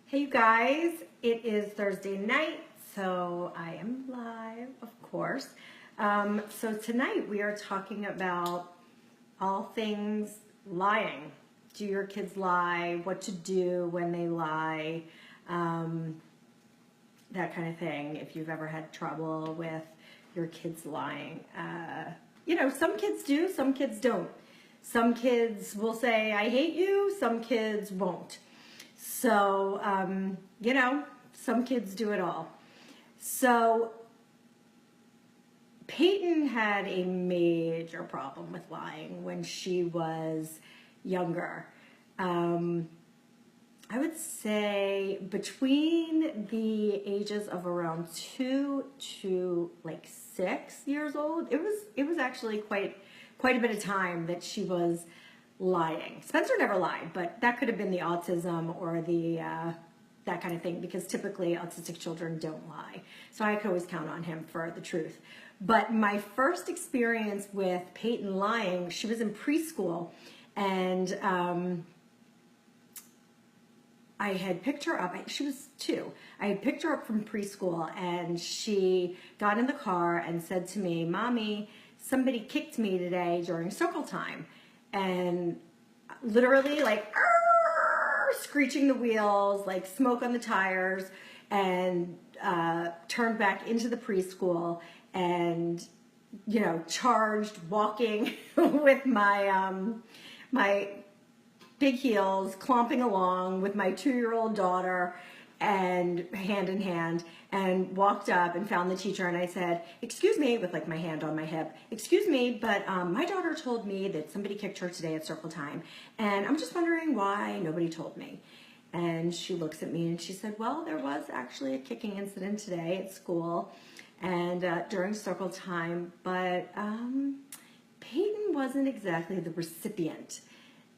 Hey you guys, it is Thursday night, so I am live, of course. So tonight we are talking about all things lying. Do your kids lie? What to do when they lie? That kind of thing. If you've ever had trouble with your kids lying. Some kids do, some kids don't. Some kids will say, I hate you, some kids won't. So, some kids do it all. So, Peyton had a major problem with lying when she was younger. I would say between the ages of around 2 to like 6 years old, it was actually quite a bit of time that she was lying. Spencer never lied, but that could have been the autism or the that kind of thing, because typically autistic children don't lie. So I could always count on him for the truth. But my first experience with Peyton lying, she was in preschool, and I had picked her up. She was 2. I had picked her up from preschool, and she got in the car and said to me, Mommy, somebody kicked me today during circle time. And literally like screeching the wheels, like smoke on the tires, and turned back into the preschool and, charged walking with my big heels, clomping along with my 2-year-old daughter, and hand in hand, and walked up and found the teacher, and I said, excuse me, with like my hand on my hip, excuse me, but my daughter told me that somebody kicked her today at circle time, and I'm just wondering why nobody told me. And she looks at me and she said, well, there was actually a kicking incident today at school and during circle time, but Peyton wasn't exactly the recipient.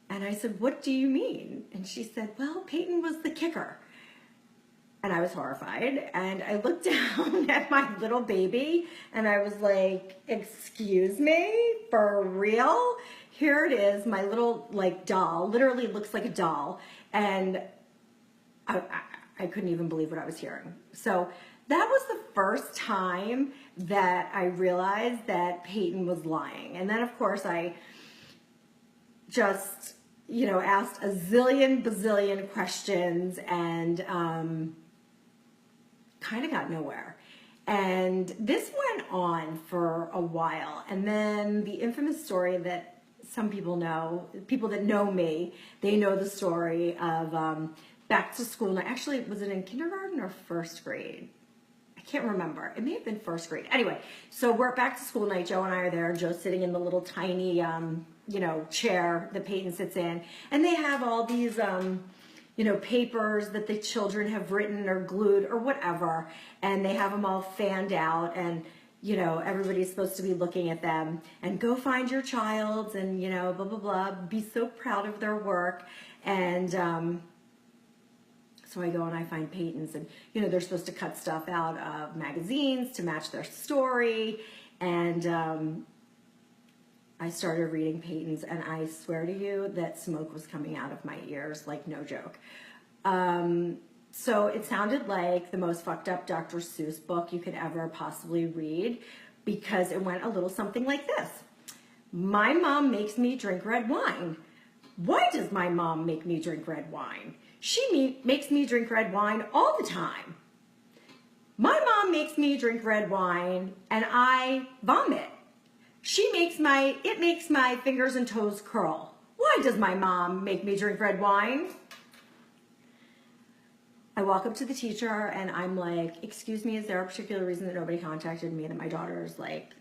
And I said, what do you mean? And she said, well, Peyton was the kicker. And I was horrified, and I looked down at my little baby, and I was like, excuse me, for real? Here it is, my little doll, literally looks like a doll, and I couldn't even believe what I was hearing. So that was the first time that I realized that Peyton was lying. And then, of course, I just, asked a zillion, bazillion questions, and kind of got nowhere. And this went on for a while. And then the infamous story that some people know, people that know me, they know the story of back to school. Actually, was it in kindergarten or first grade? I can't remember. It may have been first grade. Anyway, so we're at back to school night. Joe and I are there, and Joe's sitting in the little tiny, chair that Peyton sits in. And they have all these, papers that the children have written or glued or whatever, and they have them all fanned out, and everybody's supposed to be looking at them, and go find your child, and blah blah blah, be so proud of their work. And so I go and I find Peyton's, and they're supposed to cut stuff out of magazines to match their story, and I started reading Peyton's, and I swear to you that smoke was coming out of my ears, like no joke. So it sounded like the most fucked up Dr. Seuss book you could ever possibly read, because it went a little something like this. My mom makes me drink red wine. Why does my mom make me drink red wine? She makes me drink red wine all the time. My mom makes me drink red wine and I vomit. It makes my fingers and toes curl. Why does my mom make me drink red wine? I walk up to the teacher and I'm like, excuse me, is there a particular reason that nobody contacted me, that my daughter is like